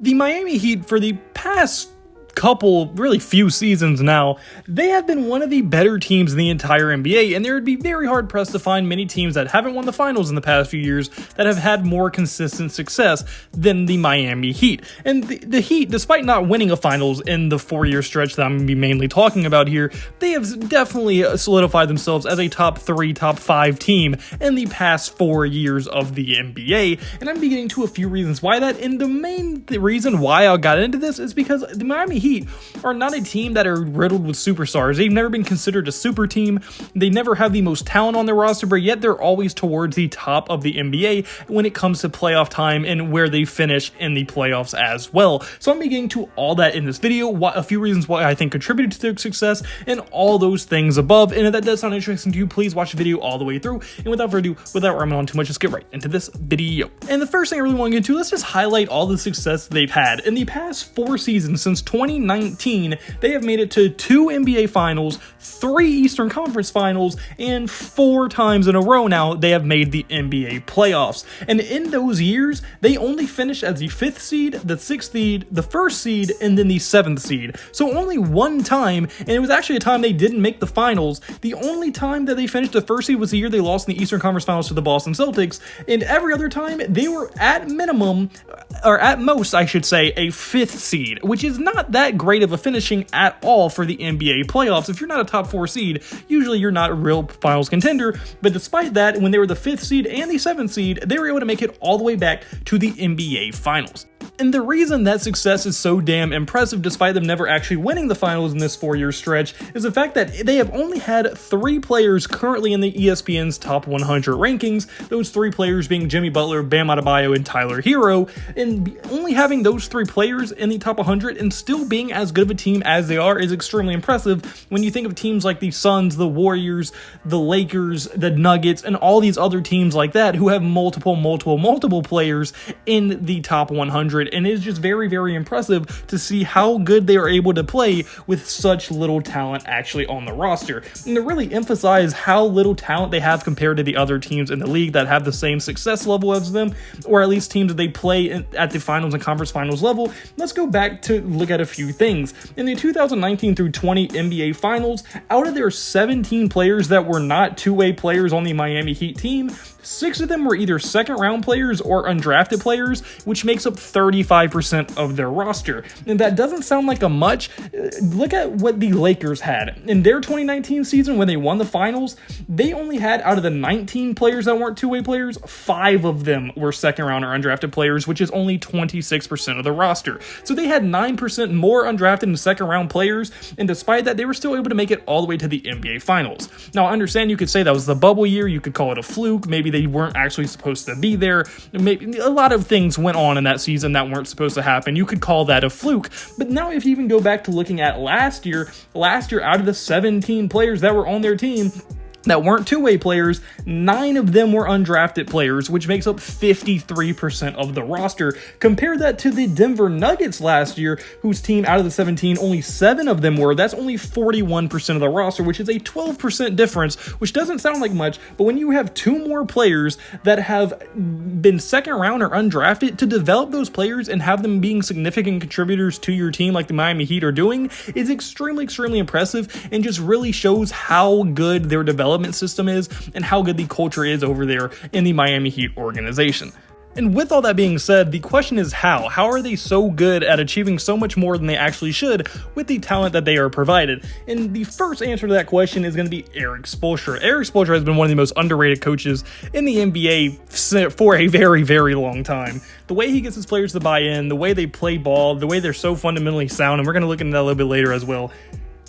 The Miami Heat, for the past really few seasons now, they have been one of the better teams in the entire NBA, and there would be very hard pressed to find many teams that haven't won the finals in the past few years that have had more consistent success than the Miami Heat. And the Heat, despite not winning a finals in the 4-year stretch that I'm going to be mainly talking about here, they have definitely solidified themselves as a top 3, top 5 team in the past 4 years of the NBA. And I'm getting to a few reasons why that, and the main reason why I got into this is because the Miami Heat are not a team that are riddled with superstars. They've never been considered a super team. They never have the most talent on their roster, but yet they're always towards the top of the NBA when it comes to playoff time and where they finish in the playoffs as well. So I'm getting to all that in this video, a few reasons why I think contributed to their success, and all those things above. And if that does sound interesting to you, please watch the video all the way through. And without further ado, without rambling on too much, let's get right into this video. And the first thing I really want to get into, let's just highlight all the success they've had. In the past 4 seasons, since 2019, they have made it to 2 NBA Finals, 3 Eastern Conference Finals, and 4 times in a row now they have made the NBA playoffs. And in those years, they only finished as the 5th seed, the 6th seed, the 1st seed, and then the 7th seed. So only one time, and it was actually a time they didn't make the finals. The only time that they finished the 1st seed was the year they lost in the Eastern Conference Finals to the Boston Celtics, and every other time they were at minimum, or at most I should say, a 5th seed, which is not that great of a finishing at all for the NBA playoffs. If you're not a top 4 seed, usually you're not a real finals contender, but despite that, when they were the 5th seed and the 7th seed, they were able to make it all the way back to the NBA finals. And the reason that success is so damn impressive, despite them never actually winning the finals in this 4-year stretch, is the fact that they have only had 3 players currently in the ESPN's top 100 rankings, those 3 players being Jimmy Butler, Bam Adebayo, and Tyler Hero, and only having those 3 players in the top 100 and still being as good of a team as they are is extremely impressive when you think of teams like the Suns, the Warriors, the Lakers, the Nuggets, and all these other teams like that who have multiple players in the top 100. And it's just very, very impressive to see how good they are able to play with such little talent actually on the roster. And to really emphasize how little talent they have compared to the other teams in the league that have the same success level as them, or at least teams that they play at the finals and conference finals level, let's go back to look at a few things. In the 2019 through 20 NBA Finals, out of their 17 players that were not two-way players on the Miami Heat team, 6 of them were either second-round players or undrafted players, which makes up 35% of their roster. And that doesn't sound like a much. Look at what the Lakers had. In their 2019 season, when they won the finals, they only had, out of the 19 players that weren't two-way players, 5 of them were second-round or undrafted players, which is only 26% of the roster. So they had 9% more undrafted and second-round players, and despite that, they were still able to make it all the way to the NBA Finals. Now, I understand you could say that was the bubble year, you could call it a fluke, maybe they weren't actually supposed to be there. Maybe a lot of things went on in that season that weren't supposed to happen. You could call that a fluke. But now if you even go back to looking at last year out of the 17 players that were on their team that weren't two-way players, 9 of them were undrafted players, which makes up 53% of the roster. Compare that to the Denver Nuggets last year, whose team out of the 17, only 7 of them were. That's only 41% of the roster, which is a 12% difference, which doesn't sound like much, but when you have 2 more players that have been second round or undrafted, to develop those players and have them being significant contributors to your team like the Miami Heat are doing is extremely impressive, and just really shows how good their development system is and how good the culture is over there in the Miami Heat organization. And with all that being said, the question is how? How are they so good at achieving so much more than they actually should with the talent that they are provided? And the first answer to that question is going to be Erik Spoelstra. Erik Spoelstra has been one of the most underrated coaches in the NBA for a very, very long time. The way he gets his players to buy in, the way they play ball, the way they're so fundamentally sound, and we're going to look into that a little bit later as well.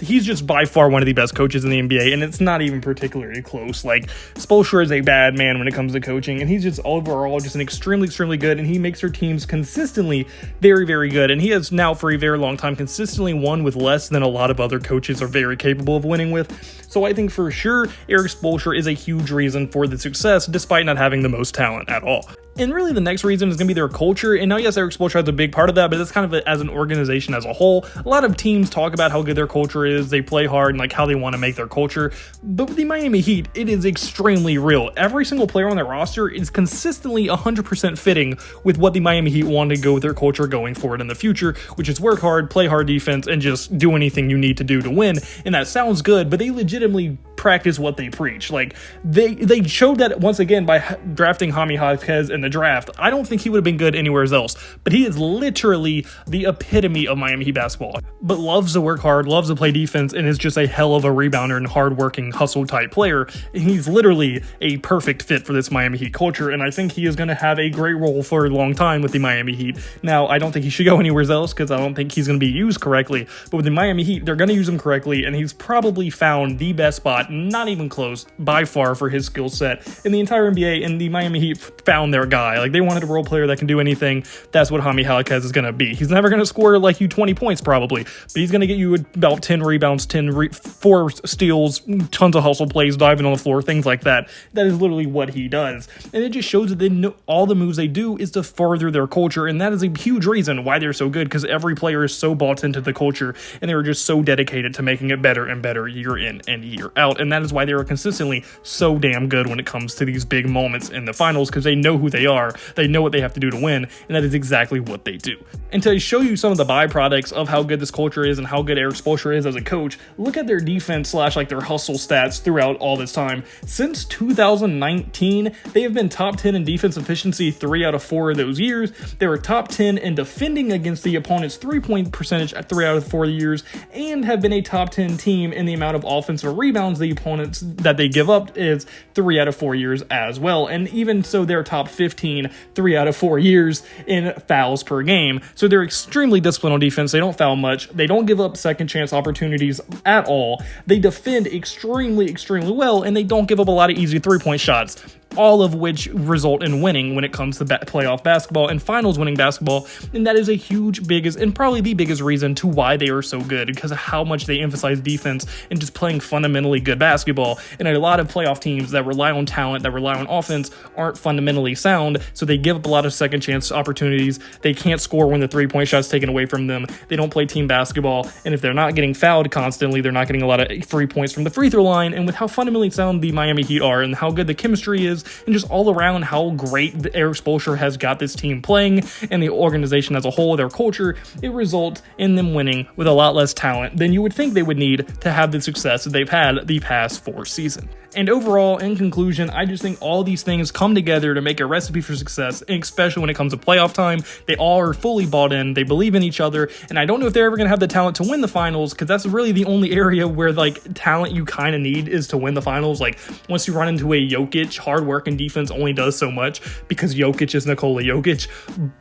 He's just by far one of the best coaches in the NBA, and it's not even particularly close. Like, Spoelstra is a bad man when it comes to coaching, and he's just overall just an extremely good, and he makes their teams consistently very, very good. And he has now for a very long time consistently won with less than a lot of other coaches are very capable of winning with. So I think for sure Erik Spoelstra is a huge reason for the success, despite not having the most talent at all. And really the next reason is going to be their culture. And now, yes, Erik Spoelstra has a big part of that, but that's kind of as an organization as a whole. A lot of teams talk about how good their culture is. They play hard and like how they want to make their culture. But with the Miami Heat, it is extremely real. Every single player on their roster is consistently 100% fitting with what the Miami Heat want to go with their culture going forward in the future, which is work hard, play hard defense, and just do anything you need to do to win. And that sounds good, but they legitimately practice what they preach. Like they showed that once again by drafting Jaime Jaquez in the draft. I don't think he would have been good anywhere else, but he is literally the epitome of Miami Heat basketball. But loves to work hard, loves to play defense, and is just a hell of a rebounder and hardworking hustle type player. And he's literally a perfect fit for this Miami Heat culture, and I think he is going to have a great role for a long time with the Miami Heat. Now, I don't think he should go anywhere else because I don't think he's going to be used correctly, but with the Miami Heat, they're going to use him correctly, and he's probably found the best spot, not even close, by far, for his skill set in the entire NBA, and the Miami Heat found their guy. Like, they wanted a role player that can do anything. That's what Jaime Jaquez is going to be. He's never going to score like you 20 points probably, but he's going to get you about 10 rebounds, 4 steals, tons of hustle plays, diving on the floor, things like that. That is literally what he does, and it just shows that they know all the moves they do is to further their culture, and that is a huge reason why they're so good, because every player is so bought into the culture, and they're just so dedicated to making it better and better year in and year out, and that is why they are consistently so damn good when it comes to these big moments in the finals, because they know who they are, they know what they have to do to win, and that is exactly what they do. And to show you some of the byproducts of how good this culture is and how good Erik Spoelstra is as a coach, look at their defense / like their hustle stats throughout all this time. Since 2019, they have been top 10 in defense efficiency 3 out of 4 of those years. They were top 10 in defending against the opponent's 3-point percentage at 3 out of 4 years, and have been a top 10 team in the amount of offensive rebounds the opponents that they give up is 3 out of 4 years as well. And even so, they're top 15 3 out of 4 years in fouls per game. So they're extremely disciplined on defense. They don't foul much. They don't give up second chance opportunities at all. They defend extremely well, and they don't give up a lot of easy 3-point shots, all of which result in winning when it comes to playoff basketball and finals winning basketball. And that is a huge, biggest, and probably the biggest reason to why they are so good, because of how much they emphasize defense and just playing fundamentally good basketball. And a lot of playoff teams that rely on talent, that rely on offense, aren't fundamentally sound, so they give up a lot of second chance opportunities. They can't score when the 3-point shot's taken away from them. They don't play team basketball, and if they're not getting fouled constantly, they're not getting a lot of free points from the free throw line. And with how fundamentally sound the Miami Heat are and how good the chemistry is, and just all around how great Erik Spoelstra has got this team playing and the organization as a whole, their culture, it results in them winning with a lot less talent than you would think they would need to have the success that they've had the past 4 seasons. And overall, in conclusion, I just think all these things come together to make a recipe for success, and especially when it comes to playoff time. They all are fully bought in, they believe in each other, and I don't know if they're ever going to have the talent to win the finals, because that's really the only area where, like, talent you kind of need is to win the finals. Like, once you run into a Jokic, hard work and defense only does so much, because Jokic is Nikola Jokic.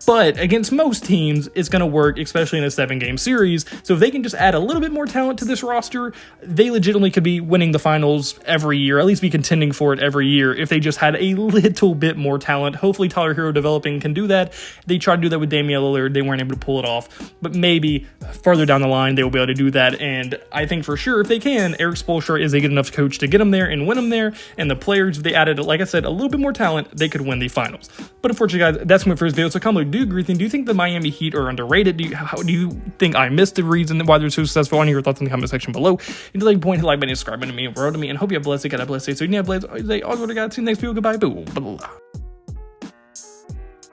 But against most teams, it's going to work, especially in a 7-game series. So if they can just add a little bit more talent to this roster, they legitimately could be winning the finals every year, at least be contending for it every year, if they just had a little bit more talent. Hopefully Tyler Hero developing can do that. They tried to do that with Damian Lillard. They weren't able to pull it off, but maybe further down the line they will be able to do that. And I think for sure, if they can, Erik Spoelstra is a good enough coach to get them there and win them there. And the players, if they added, like I said, a little bit more talent, they could win the finals. But unfortunately, guys, that's my first video. So comment below, do you agree? Do you think the Miami Heat are underrated? How do you think I missed the reason why they're so successful? I want your thoughts in the comment section below. If you like, point, hit like button, subscribe to me, world to me, and hope you have a blessed day. God bless you. So you have a blessed day. Always what I got. See you next video. Goodbye. Boo. Blah.